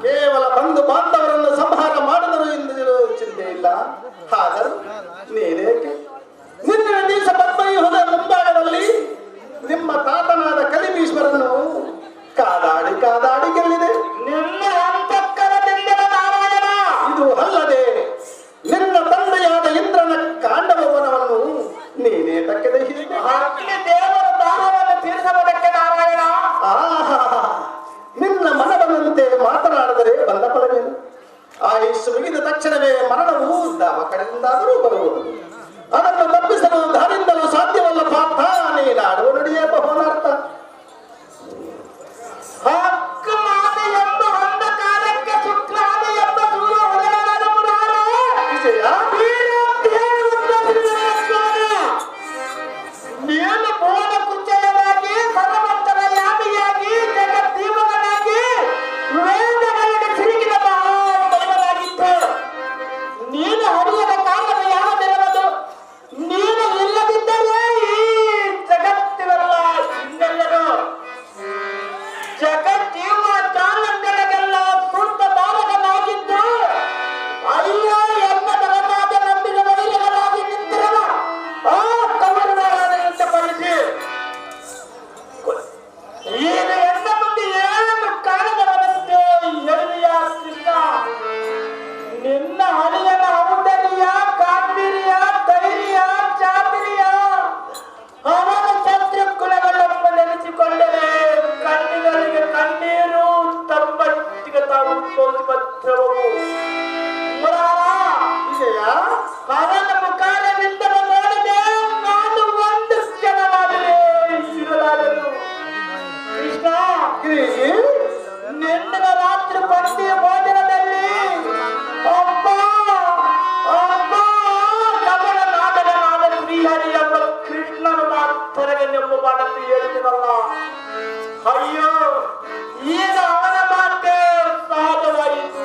ಕೇವಲ ಬಂಧು ಬಾಂಧವರನ್ನು ಸಂಹಾರ ಮಾಡಿದರು ಎಂದು ಚಿಂತೆ ಇಲ್ಲ. ಹಾಗರು ನೀನೇಕೆ ಮುಂದಿನ ದಿವಸ ಪದ್ಮವ್ಯೂಹದ ಮುಂಭಾಗದಲ್ಲಿ ನಿಮ್ಮ ತಾತನಾದ ಕಲಿಮೀಶ್ವರನ್ನು ಕಾದಾಡಿ ಕಾದಾಡಿ ಗೆಲ್ಲಿದೆ.
ನಿನ್ನ ಅಂತಃಕರಣದಿಂದ ನಾರಾಯಣ.
ಇದು ಅಲ್ಲದೆ ನಿನ್ನ ತಂದೆಯಾದ ಇಂದ್ರನ ಕಾಂಡವನವನ್ನು ನೀನೇ ತಕ್ಕೆದೆ ಹೀಗೆ
ಅಗ್ನಿ ದೇವರ ದಾನವನ್ನು ತೀರಿಸುವುದಕ್ಕೆ ನಾರಾಯಣ.
ನಿನ್ನ ಮನವನ್ನಂತೆ ಮಾತನಾಡಿದರೆ ಬಂದ ಫಲವೇನು? ಆಯುಷ್ ಮುಗಿದ ತಕ್ಷಣವೇ ಮರಣವು ದಾವ ಕಡೆಯಿಂದಾದರೂ ಬರುವುದು. ಅದನ್ನು ತಪ್ಪಿಸಲು ದಾರಿಂದಲೂ ಸಾಧ್ಯವಲ್ಲ ಪಾರ್ಥ. ನೀನಾಡುವ ನುಡಿಯೇ ಬಹುನಾರ್ಥ.
ಹಕ್ಕುಮಾದಿ ಎಂಬ ಅಂಧಕಾರಕ್ಕೆ ಶುಕ್ರಾದಿ ಎಂಬ ಸೂರ್ಯ ಉದಯನಾದ ಮುರಾರ.
ವಿಜಯ
ನೀನು ಬೋಧ ಕುಂಚಯವಾಗಿ ಸರ್ವವಂತರ ಯಾಮಿಯಾಗಿ ಜಗದ್ದೀಪಕನಾಗಿ ವೇದಗಳಿಗೆ ಸಿಲುಕಿದ ಮಹಾಬಲವಾಗಿತ್ತು. ನೀನು ಹರಿಯದ ಕಾರಣ ಯಾವುದಿರುವುದು? ನೀನು ಇಲ್ಲದಿದ್ದರೆ ಈ ಜಗತ್ತಿರಲ್ಲ, ಇನ್ನೆಲ್ಲರೂ ಜಗಜ್ಜೀವ ಕಾಲಂಗಳೆಲ್ಲ ಸುತ್ತ ಬಾಲಕನಾಗಿದ್ದು ಅಯ್ಯೋ ಎನ್ನ ಮಗನಾದ ನಂಬಿದ ವೈರಗಳಾಗಿ ನಿಂತಿರಲ್ಲ ಆ ಕವರನಾದ ಪರಿಸಿ ಈಗ ಎನ್ನ ಮುಂದೆ ಏನು ಕಾರಣವರಂತೆ ಹೇಳಿಯ ಕೃಷ್ಣ. ನಿನ್ನ ಹರಿಯನ ಔದರ್ಯ, ಗಾಂಭೀರ್ಯ, ಧೈರ್ಯ, ಚಾತುರ್ಯ ಅವನ ಶತ್ರುಗುಣಗಳನ್ನು ನೆನೆಸಿಕೊಂಡರೆ ಕಣ್ಣಿಗಳಿಗೆ ಕಣ್ಣೀರು ತಮ್ಮಟ್ಟಿಗೆ ತಾವು ತೋರಿಪತ್ರವು.
ವಿಜಯ
ಅವನ ಮುಖಾನದಿಂದ ನೋಡದೆ ನಾನು ಒಂದು ಕ್ಷಣವಾದರೆ ಇರಲಾರನು. ಕೃಷ್ಣ,
ಗಿರಿ
ನಿನ್ನ ರಾತ್ರಿ ಪಂಕ್ತಿಯ ಭೋಜನದಲ್ಲಿ ಒಬ್ಬ ಕಮಲ ನಾಟಕನಾದ ಶ್ರೀಹರಿ ಎಂಬ ಕೃಷ್ಣನ ಮಾತರಗೆ ನೆಂಬ ಮಾತನ್ನು ಹೇಳಿದನಲ್ಲ. ಅಯ್ಯೋ, ಈಗ ಅವನ ಮಾತೆ ಸಹಜವಾಯಿತು.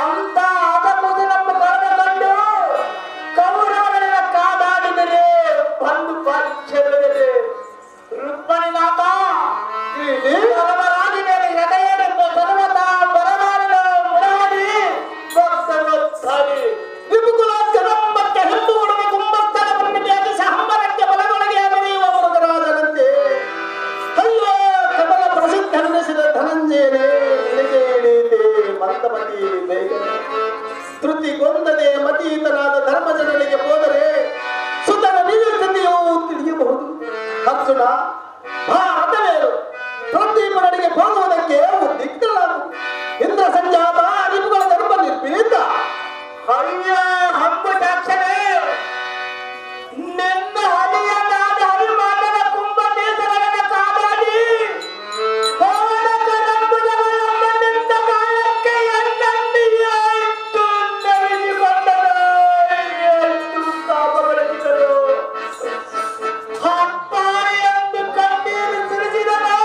ಅಂತ ಅದನ್ನು ನಮ್ಮ ಕಳೆದುಕೊಂಡು ಕೌರವರ ಕಾದಾಡಿದರೆ ಬಂದು ಪರೀಕ್ಷೆ ಬೆಳೆದಿದೆ. ರುಕ್ಮಣಿನಾಥ ಪರಮರಾಜಿ ಮೇಲೆ ಹೃದಯವೆಂಬ ಸರ್ವತ ಪರಮಾನನ ಮುರಾರಿ ಭಕ್ತನೊತ್ತಾಗಿ
ವಿಪುಕುಲಾಗ್ರಹಂಬಕ್ಕೆ ಹೆಣ್ಣು ಉಡುಗೆ ಕುಂಭಸ್ಥಳ ಪ್ರತಿಭೆಯಾಗಿ ಸಹಂಬರಕ್ಕೆ ಬಲಗೊಳಗೆ ಬರೆಯುವ ಮೃಗರಾಜನಂತೆ ಅಯ್ಯೋ ಕಮಲ ಪ್ರಸಿದ್ಧನೆನಿಸಿದ ಧನಂಜಯನೇ ನಿನಗೆ ಹಿಡಿಯಿತೆ ಮಂದಮತಿ ಬೇಗನೆ ಧೃತಿಗೊಂದದೆ ಮತೀತನಾದ ಧರ್ಮಜನಿಗೆ ಹೋದರೆ ಸುತನ ನಿಜಸ್ಥಿತಿಯು ತಿಳಿಯಬಹುದು. ಅರ್ಜುನ ಭಾರತವೇನು ಪ್ರತಿಮನಿಗೆ ಹೋಗುವುದಕ್ಕೆ ಉದ್ದಿಕ್ತಳಾದು. ಇಂದ್ರ ಸಂಜಾತ ನಿಮಗಳ ಧರ್ಮ ನಿರ್ಭೀತ.
ಅಯ್ಯ ಹಂಬುಟಾಕ್ಷರೇ, ನಿನ್ನ ಹಲಿಯನಾದ ಹರಿಮಾನನ ಕುಂಭ ನೇಸರನ ಕಾದಾಡಿ ಹೋದಕರಂಬುಜಗಳೊಂದನಿಂದ ಕಾಲಕ್ಕೆ ಎನ್ನನ್ನು ಎಷ್ಟು ನೆನೆಸಿಕೊಂಡರು, ಎಷ್ಟು ಪಾಪ ಬೆಳೆಸಿದರು. ಅಪ್ಪ ಎಂದು ಕಣ್ಣೀರು ಸುರಿಸಿದರು,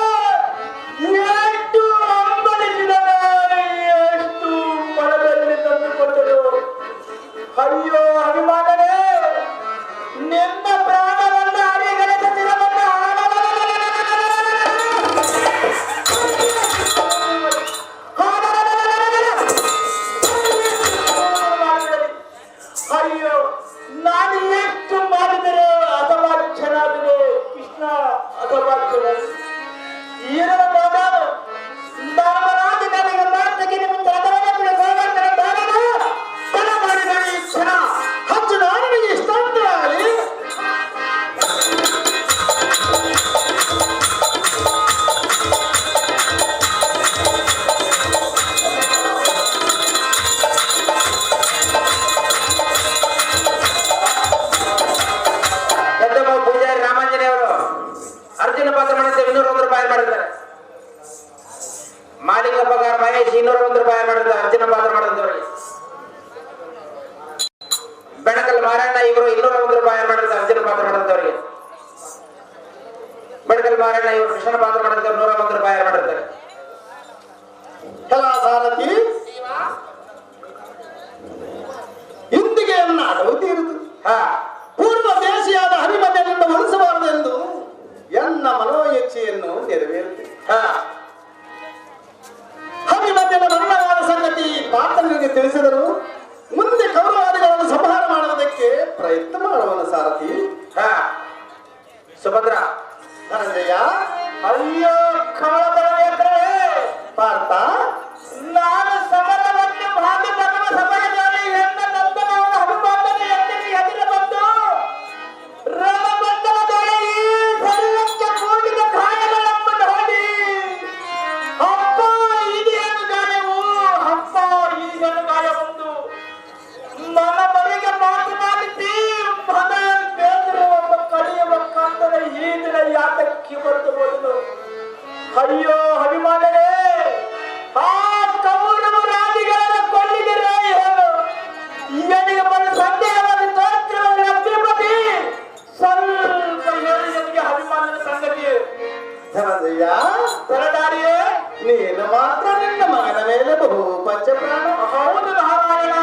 ಎಷ್ಟು ಹಂಬಲಿಸಿದರು, ಎಷ್ಟು ಮನದಲ್ಲಿ ತಂದುಕೊಂಡರು. ಅಯ್ಯೋ ಅಭಿಮಾನನೇ, ನಿನ್ನ ಪ್ರಾಣವನ್ನು ಅರಿಗಳೆದ ದಿನವನ್ನು ಅಯ್ಯೋ, ನಾನು ಎಷ್ಟು ಮಾಡಿದರೆ ಅಥವಾ ಚೆನ್ನಾಗಿದೆ ಕೃಷ್ಣ, ಅಥವಾ ಈರನ ಮಗ ಧರ್ಮರಾಜ ನನಗೆ ಮಾತಕ್ಕೆ ನಿಮಿತ್ತ ಅದರೊಳಗೆ ಗೋವರ್ಧನ ದಾನನ ತಡ ಮಾಡಿದ ಈ ಕ್ಷಣ
ಅರ್ಜುನ ನಿನಗೆ ಇಷ್ಟಾಂತರಾಗಲಿ.
ಪೂಜಾರಿ ರಾಮಾಂಜನೇಯವರು ಅರ್ಜುನ ಪಾತ್ರ ಮಾಡಿದ್ರೆ 201 ರೂಪಾಯಿ ಮಾಡಿದ್ದಾರೆ. ಮಾಲಿಂಗ ಪಗಾರ ಮಹೇಶ್ 201 ರೂಪಾಯಿ ಮಾಡಿದ್ದಾರೆ ಅರ್ಜುನ ಪಾತ್ರ ಮಾಡಿದವರಿಗೆ. ಬೆಣಕಲ್ ಮಾರಣ್ಣ ಇವರು 201 ರೂಪಾಯಿ ಮಾಡಿದ್ದಾರೆ ಅರ್ಜುನ ಪಾತ್ರ ಮಾಡಿದವರಿಗೆ. ಬೆಣಕಲ್ ಮಾರಣ್ಣ ಇವರು ಕೃಷ್ಣ ಪಾತ್ರ ಮಾಡಿದವರು 101 ರೂಪಾಯಿ ಮಾಡಿದ್ದಾರೆ.
ಕಲಾಸಾರಥಿ ಆಟವು ತೀರಿತು.
ಹಾ
ಪೂರ್ವ ದೇಶಿಯಾದ ಹರಿಮನೆಯನ್ನು ಉಳಿಸಬಾರದು ಎಂದು ಎನ್ನ ಮನೋಇಚ್ಛೆಯನ್ನು ನೆರವೇರಿತು.
ಹಾ
ಹರಿಮನೆಯ ಮರಣವಾದ ಸಂಗತಿ ಪಾರ್ಥನಿಗೆ ತಿಳಿಸಿದರು. ಮುಂದೆ ಕೌರವಾದಿಗಳನ್ನು ಸಂಹಾರ ಮಾಡುವುದಕ್ಕೆ ಪ್ರಯತ್ನ ಮಾಡುವನು ಸಾರಥಿ.
ಹಾ ಸುಭದ್ರ
ಧನಂಜಯ,
ಅಯ್ಯೋ ಕವಳಬರಬೇಕ್ರೆ
ಪಾರ್ಥ,
ನಾನು ಸಮರವನ್ನು ಭಾಗಿ ಬರುವ ಸಮಯದಲ್ಲಿ ಹೆಣ್ಣ ನಂದನವನ ಹನುಮಂತನ ಎಣ್ಣೆಗೆ ಎದುರು ಬಂದು ರಣಮಂಡಲದೊಳಗೆ ಸಲ್ಲಕ್ಕೆ ಕೂಡಿದ ಗಾಯಗಳನ್ನು ನೋಡಿ ಅಪ್ಪ ಇದೇನು ಗಾಯವು, ಅಪ್ಪ ಇದೇನು ಗಾಯವೊಂದು ಮನಮರಿಗೆ ಮಾತನಾಡಿಸಿ ಮನ ಬೇದಿರುವ ಕಡಿಯುವ ಕಾಂತನ ಈ ದಿನ ಯಾತಕ್ಕೆ ಬರೆದು ಬಂದು ಅಯ್ಯೋ ಅಭಿಮಾನವೇ ಆ ಕೌರವ ರಾಜಿಗಳನ್ನು ಕೊಳ್ಳಿದಿರ ಏನು ಇವನಿಗೆ ಬಂದ ಸಂದೇಹವನ್ನು ತೋರಿಸಿರುವ ಅಭಿಪತಿ ಸ್ವಲ್ಪ ಹೇಳಿ ನನಗೆ ಅಭಿಮಾನದ ಸಂಗತಿ.
ಧನಂಜಯ,
ಹೊರಡಾರಿಯೇ
ನೀನು ಮಾತ್ರ ನಿನ್ನ ಮಗನ ಮೇಲೆ ಬಹು ಪಂಚಪ್ರಾಣ.
ಹೌದು ನಾರಾಯಣ,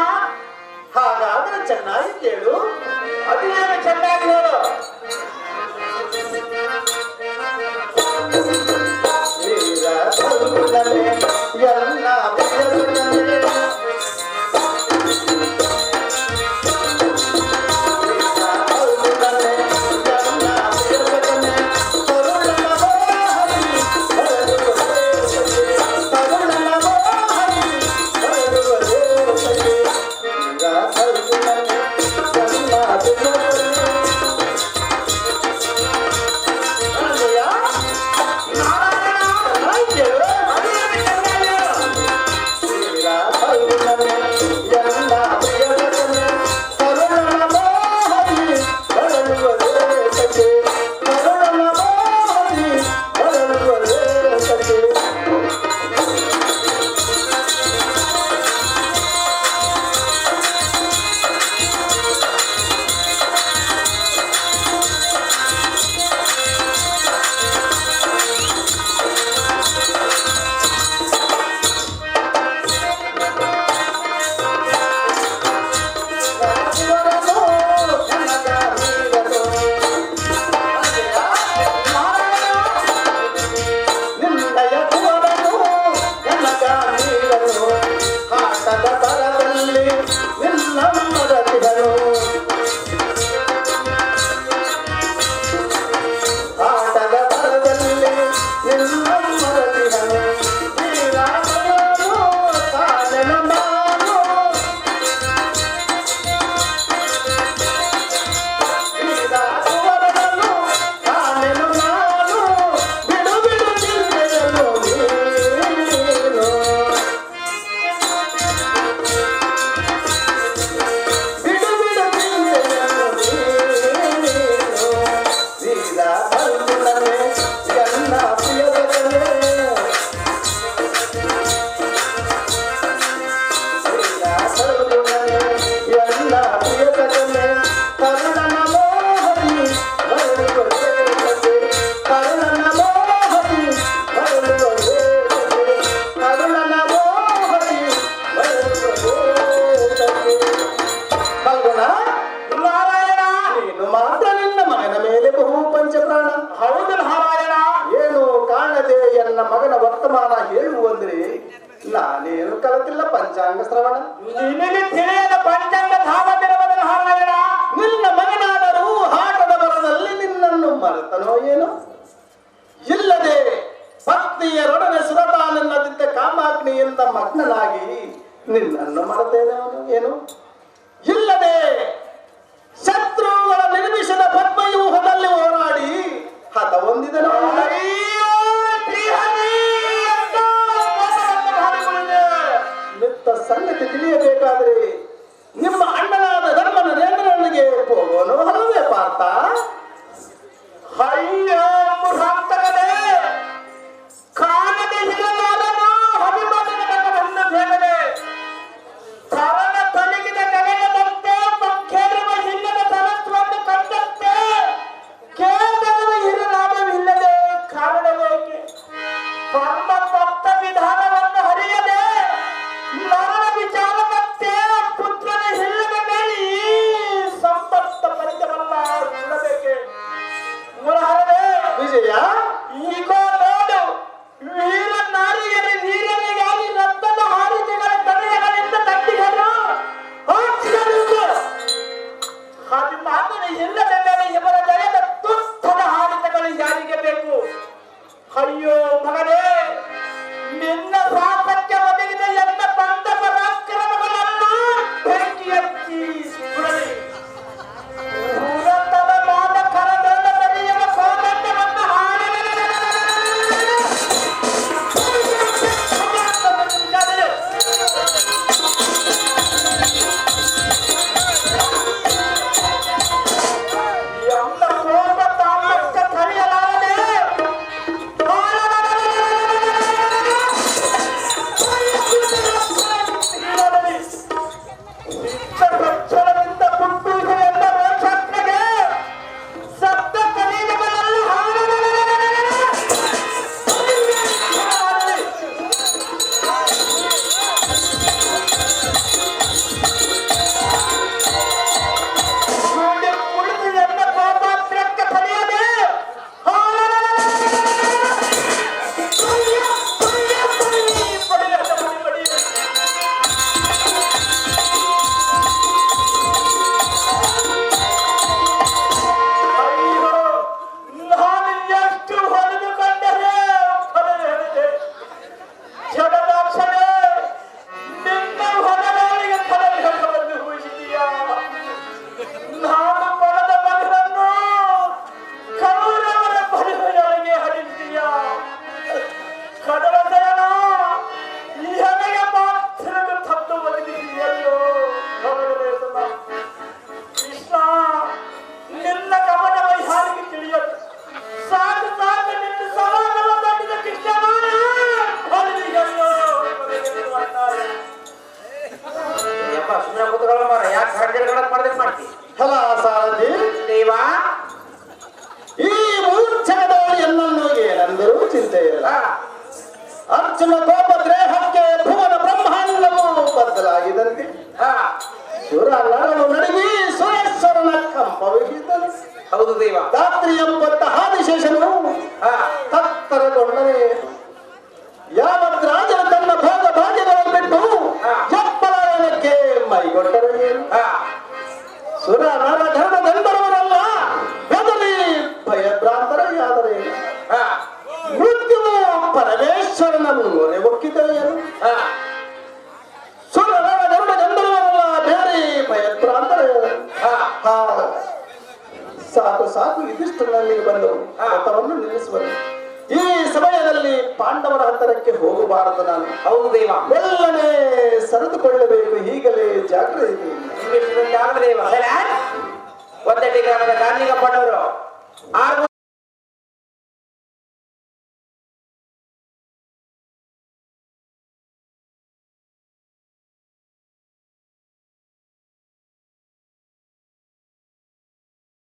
ಹಾಗಾದ್ರೆ ಚೆನ್ನಾಗಿ ಕೇಳು.
ಅದೇನು ಚೆನ್ನಾಗಿ ಹೇಳು.
ವೀರ ಕರುಣನೆ ಎಲ್ಲ ಪ್ರಿಯಸುರನೆ, ನಾನೇನು ಕಲಿತಿಲ್ಲ ಪಂಚಾಂಗ ಶ್ರವಣ.
ನಿನಗೆ ತಿಳಿಯದ ಪಂಚಾಂಗ ಧಾಮದಿರುವುದರ ಹಾರಾಯಣ.
ನಿನ್ನ ಮಗನಾದರೂ ಆಟದ ಬರದಲ್ಲಿ ನಿನ್ನನ್ನು ಮರೆತನೋ ಏನು? ಇಲ್ಲದೆ ಪತ್ನಿಯರೊಡನೆ ಸುರತಾನನ್ನದಿದ್ದ ಕಾಮಾಗ್ನಿಯಿಂದ ಮಗ್ನನಾಗಿ ನಿನ್ನನ್ನು ಮರೆತೇನವನು ಏನು? ಇಲ್ಲದೆ ಶತ್ರುಗಳ ನಿರ್ಮಿಷದ ಪದ್ಮವ್ಯೂಹದಲ್ಲಿ ಹೋರಾಡಿ ಹತ ಹೊಂದಿದನು. ಮಿತ್ತ ಸಂಗತಿ ತಿಳಿಯಬೇಕಾದ್ರೆ ನಿಮ್ಮ ಅಣ್ಣನಾದ ಧರ್ಮ ನರೇಂದ್ರನಿಗೆ ಹೋಗೋನು ಅಲ್ಲವೇ ಪಾರ್ಥ?
ಅಯ್ಯೋ ಮುರಾಂತಕನೇ, ಕಾಣದೆ ಹಿರನಾದನು ಅಭಿಮಾನದ ಬೇಗನೆ ಕರಣ ತೊಲಗಿದ ಗಗನದಂತೆ ಪಂಖೇರುವ ಹಿಲ್ಲದ ತಲತ್ವವನ್ನು ಕಂಡಂತೆ ಕೇವಲ ಹಿರನಾದವಿಲ್ಲದೆ ಕಾರಣವೇಕೆ? ಪರಮ ಭಕ್ತ ವಿಧಾನವನ್ನು ಹರಿಯದೆ ನರನ ವಿಚಾರದಂತೆ ಪುತ್ರನ ಹಿಲ್ಲದ ಮೇಲೆ
ಯುಧಿಷ್ಠಿರನಲ್ಲಿಗೆ ಬಂದವು ರಥವನ್ನು ನಿಲ್ಲಿಸುವರು. ಈ ಸಮಯದಲ್ಲಿ ಪಾಂಡವರ ಹತ್ತಿರಕ್ಕೆ ಹೋಗಬಾರದು. ನಾನು
ಹೌದು ದೇವ,
ಎಲ್ಲನೇ ಸರಿದುಕೊಳ್ಳಬೇಕು. ಈಗಲೇ ಜಾಗ್ರತೆ.
ದೇವ ಒತ್ತಡಿ ಗ್ರಾಮದ ಕಾರ್ಮಿಕ ಪಡವರು